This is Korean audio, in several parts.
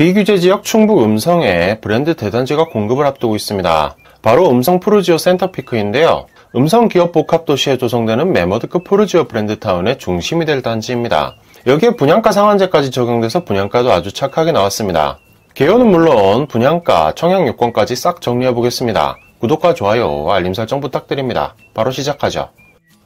비규제지역 충북 음성에 브랜드 대단지가 공급을 앞두고 있습니다. 바로 음성 푸르지오 센터피크인데요. 음성 기업 복합도시에 조성되는 메머드급 푸르지오 브랜드타운의 중심이 될 단지입니다. 여기에 분양가 상한제까지 적용돼서 분양가도 아주 착하게 나왔습니다. 개요는 물론 분양가, 청약 요건까지 싹 정리해보겠습니다. 구독과 좋아요, 알림 설정 부탁드립니다. 바로 시작하죠.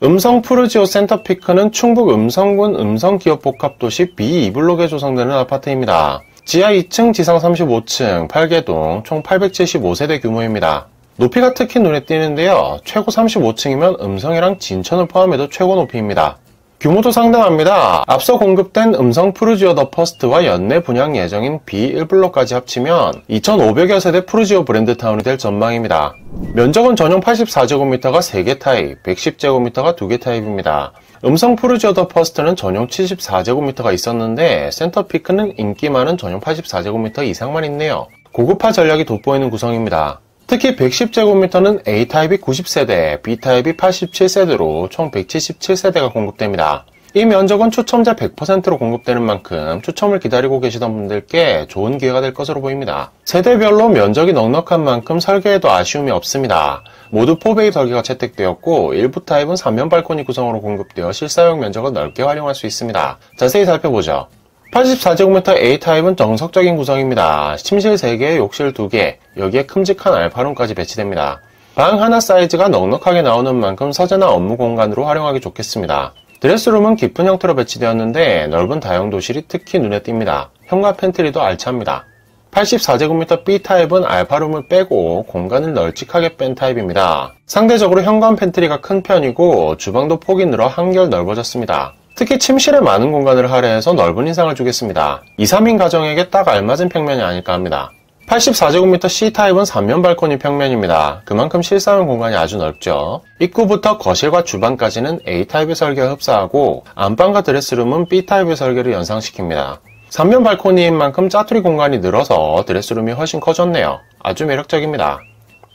음성 푸르지오 센터피크는 충북 음성군 음성기업복합도시 B2블록에 조성되는 아파트입니다. 지하 2층, 지상 35층, 8개동, 총 875세대 규모입니다. 높이가 특히 눈에 띄는데요. 최고 35층이면 음성이랑 진천을 포함해도 최고 높이입니다. 규모도 상당합니다. 앞서 공급된 음성 푸르지오 더 퍼스트와 연내 분양 예정인 B1블록까지 합치면 2,500여 세대 푸르지오 브랜드타운이 될 전망입니다. 면적은 전용 84제곱미터가 3개 타입, 110제곱미터가 2개 타입입니다. 음성 푸르지오 더 퍼스트는 전용 74제곱미터가 있었는데 센터피크는 인기 많은 전용 84제곱미터 이상만 있네요. 고급화 전략이 돋보이는 구성입니다. 특히 110제곱미터는 A타입이 90세대, B타입이 87세대로 총 177세대가 공급됩니다. 이 면적은 추첨자 100%로 공급되는 만큼 추첨을 기다리고 계시던 분들께 좋은 기회가 될 것으로 보입니다. 세대별로 면적이 넉넉한 만큼 설계에도 아쉬움이 없습니다. 모두 4베이 설계가 채택되었고 일부 타입은 3면 발코니 구성으로 공급되어 실사용 면적을 넓게 활용할 수 있습니다. 자세히 살펴보죠. 84제곱미터 A타입은 정석적인 구성입니다. 침실 3개, 욕실 2개, 여기에 큼직한 알파룸까지 배치됩니다. 방 하나 사이즈가 넉넉하게 나오는 만큼 서재나 업무 공간으로 활용하기 좋겠습니다. 드레스룸은 깊은 형태로 배치되었는데 넓은 다용도실이 특히 눈에 띕니다. 현관 팬트리도 알차합니다. 84제곱미터 B타입은 알파룸을 빼고 공간을 널찍하게 뺀 타입입니다. 상대적으로 현관 팬트리가 큰 편이고 주방도 폭이 늘어 한결 넓어졌습니다. 특히 침실에 많은 공간을 할애해서 넓은 인상을 주겠습니다. 2, 3인 가정에게 딱 알맞은 평면이 아닐까 합니다. 84제곱미터 C타입은 3면 발코니 평면입니다. 그만큼 실사용 공간이 아주 넓죠. 입구부터 거실과 주방까지는 A타입의 설계와 흡사하고 안방과 드레스룸은 B타입의 설계를 연상시킵니다. 3면 발코니인 만큼 짜투리 공간이 늘어서 드레스룸이 훨씬 커졌네요. 아주 매력적입니다.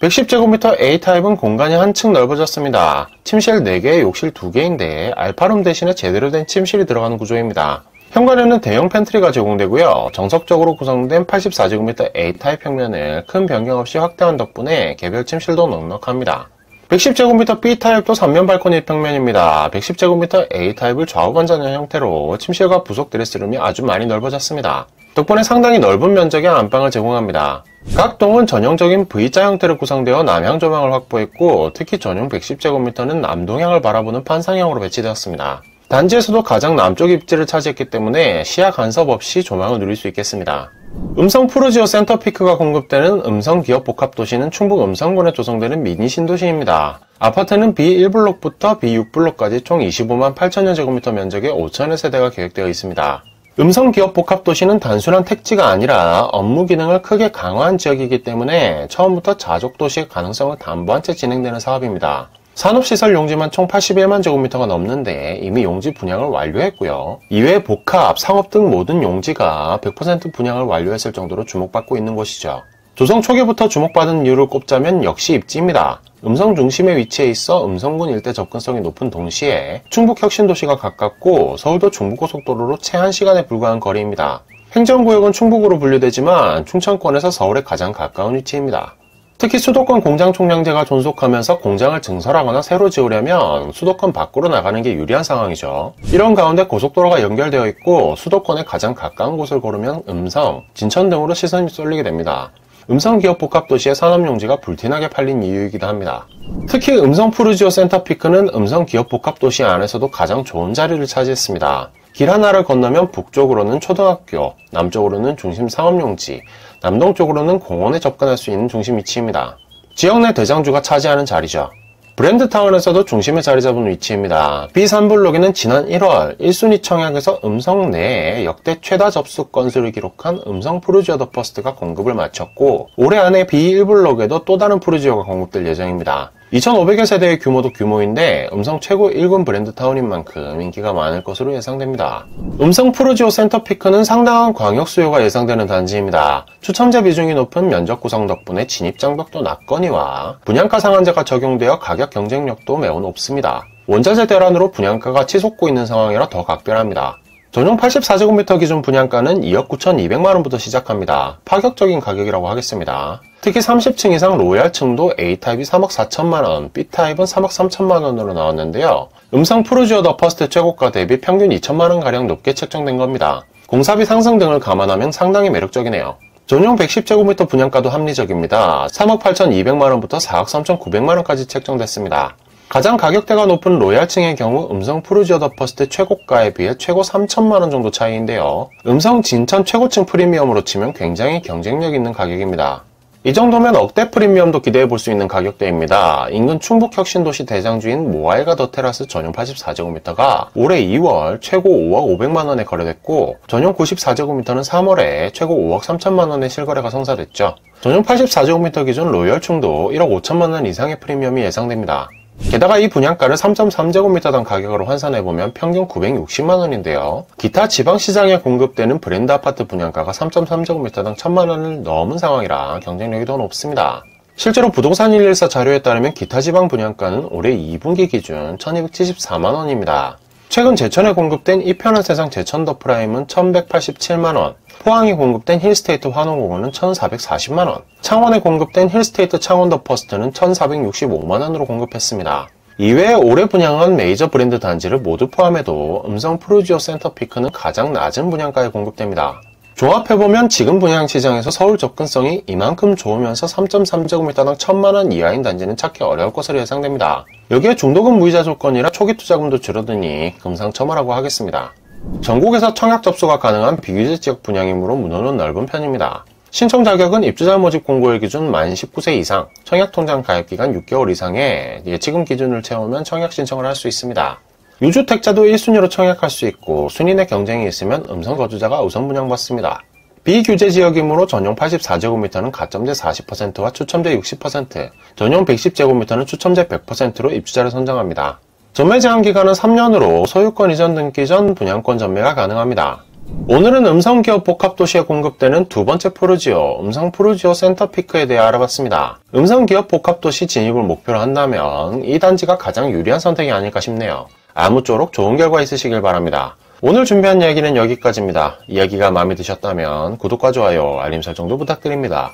110제곱미터 A타입은 공간이 한층 넓어졌습니다. 침실 4개, 욕실 2개인데 알파룸 대신에 제대로 된 침실이 들어가는 구조입니다. 현관에는 대형 팬트리가 제공되고요. 정석적으로 구성된 84제곱미터 A타입 평면을 큰 변경 없이 확대한 덕분에 개별 침실도 넉넉합니다. 110제곱미터 B타입도 3면 발코니 평면입니다. 110제곱미터 A타입을 좌우 반전형 형태로 침실과 부속 드레스룸이 아주 많이 넓어졌습니다. 덕분에 상당히 넓은 면적의 안방을 제공합니다. 각 동은 전형적인 V자 형태로 구성되어 남향 조망을 확보했고 특히 전용 110제곱미터는 남동향을 바라보는 판상형으로 배치되었습니다. 단지에서도 가장 남쪽 입지를 차지했기 때문에 시야 간섭 없이 조망을 누릴 수 있겠습니다. 음성 푸르지오 센터피크가 공급되는 음성 기업 복합도시는 충북 음성군에 조성되는 미니 신도시입니다. 아파트는 B1블록부터 B6블록까지 총 25만 8천여 제곱미터 면적의 5천여 세대가 계획되어 있습니다. 음성 기업 복합도시는 단순한 택지가 아니라 업무 기능을 크게 강화한 지역이기 때문에 처음부터 자족도시의 가능성을 담보한 채 진행되는 사업입니다. 산업시설 용지만 총 81만 제곱미터가 넘는데 이미 용지 분양을 완료했고요. 이외에 복합, 상업 등 모든 용지가 100% 분양을 완료했을 정도로 주목받고 있는 곳이죠. 조성 초기부터 주목받은 이유를 꼽자면 역시 입지입니다. 음성 중심에 위치해 있어 음성군 일대 접근성이 높은 동시에 충북 혁신도시가 가깝고 서울도 중부고속도로로 채 1시간에 불과한 거리입니다. 행정구역은 충북으로 분류되지만 충청권에서 서울에 가장 가까운 위치입니다. 특히 수도권 공장 총량제가 존속하면서 공장을 증설하거나 새로 지으려면 수도권 밖으로 나가는 게 유리한 상황이죠. 이런 가운데 고속도로가 연결되어 있고 수도권에 가장 가까운 곳을 고르면 음성, 진천 등으로 시선이 쏠리게 됩니다. 음성기업 복합도시의 산업용지가 불티나게 팔린 이유이기도 합니다. 특히 음성 푸르지오 센터피크는 음성기업 복합도시 안에서도 가장 좋은 자리를 차지했습니다. 길 하나를 건너면 북쪽으로는 초등학교, 남쪽으로는 중심 상업용지, 남동쪽으로는 공원에 접근할 수 있는 중심 위치입니다. 지역 내 대장주가 차지하는 자리죠. 브랜드타운에서도 중심에 자리 잡은 위치입니다. B3블록에는 지난 1월 1순위 청약에서 음성 내에 역대 최다 접수 건수를 기록한 음성 푸르지오 더 퍼스트가 공급을 마쳤고 올해 안에 B1블록에도 또 다른 푸르지오가 공급될 예정입니다. 2,500여 세대의 규모도 규모인데 음성 최고 1군 브랜드타운인 만큼 인기가 많을 것으로 예상됩니다. 음성 푸르지오 센터피크는 상당한 광역 수요가 예상되는 단지입니다. 추첨자 비중이 높은 면적 구성 덕분에 진입장벽도 낮거니와 분양가 상한제가 적용되어 가격 경쟁력도 매우 높습니다. 원자재 대란으로 분양가가 치솟고 있는 상황이라 더 각별합니다. 전용 84제곱미터 기준 분양가는 2억 9,200만원부터 시작합니다. 파격적인 가격이라고 하겠습니다. 특히 30층 이상 로얄층도 A타입이 3억 4천만원, B타입은 3억 3천만원으로 나왔는데요. 음성 푸르지오 더 퍼스트 최고가 대비 평균 2천만원가량 높게 책정된 겁니다. 공사비 상승 등을 감안하면 상당히 매력적이네요. 전용 110제곱미터 분양가도 합리적입니다. 3억 8,200만원부터 4억 3,900만원까지 책정됐습니다. 가장 가격대가 높은 로얄층의 경우 음성 푸르지오 더 퍼스트 최고가에 비해 최고 3천만원 정도 차이인데요. 음성 진천 최고층 프리미엄으로 치면 굉장히 경쟁력 있는 가격입니다. 이 정도면 억대 프리미엄도 기대해 볼 수 있는 가격대입니다. 인근 충북 혁신도시 대장주인 모아일가 더 테라스 전용 84제곱미터가 올해 2월 최고 5억 500만원에 거래됐고 전용 94제곱미터는 3월에 최고 5억 3천만원의 실거래가 성사됐죠. 전용 84제곱미터 기준 로열층도 1억 5천만원 이상의 프리미엄이 예상됩니다. 게다가 이 분양가를 3.3제곱미터당 가격으로 환산해보면 평균 960만원인데요. 기타 지방시장에 공급되는 브랜드 아파트 분양가가 3.3제곱미터당 1000만원을 넘은 상황이라 경쟁력이 더 높습니다. 실제로 부동산 114 자료에 따르면 기타 지방 분양가는 올해 2분기 기준 1274만원입니다. 최근 제천에 공급된 이편한 세상 제천 더 프라임은 1187만원, 포항에 공급된 힐스테이트 환호공원은 1440만원, 창원에 공급된 힐스테이트 창원 더 퍼스트는 1465만원으로 공급했습니다. 이외에 올해 분양한 메이저 브랜드 단지를 모두 포함해도 음성 푸르지오 센터피크는 가장 낮은 분양가에 공급됩니다. 종합해보면 지금 분양시장에서 서울 접근성이 이만큼 좋으면서 3.3제곱미터당 1000만원 이하인 단지는 찾기 어려울 것으로 예상됩니다. 여기에 중도금 무이자 조건이라 초기 투자금도 줄어드니 금상첨화라고 하겠습니다. 전국에서 청약 접수가 가능한 비규제 지역 분양이므로 문호는 넓은 편입니다. 신청 자격은 입주자 모집 공고일 기준 만 19세 이상, 청약통장 가입기간 6개월 이상의 예치금 기준을 채우면 청약 신청을 할 수 있습니다. 유주택자도 1순위로 청약할 수 있고 순위 내 경쟁이 있으면 음성 거주자가 우선 분양받습니다. 비규제 지역이므로 전용 84제곱미터는 가점제 40%와 추첨제 60%, 전용 110제곱미터는 추첨제 100%로 입주자를 선정합니다. 전매 제한 기간은 3년으로 소유권 이전 등기 전 분양권 전매가 가능합니다. 오늘은 음성기업 복합도시에 공급되는 두 번째 푸르지오, 음성 푸르지오 센터피크에 대해 알아봤습니다. 음성기업 복합도시 진입을 목표로 한다면 이 단지가 가장 유리한 선택이 아닐까 싶네요. 아무쪼록 좋은 결과 있으시길 바랍니다. 오늘 준비한 이야기는 여기까지입니다. 이야기가 마음에 드셨다면 구독과 좋아요, 알림 설정도 부탁드립니다.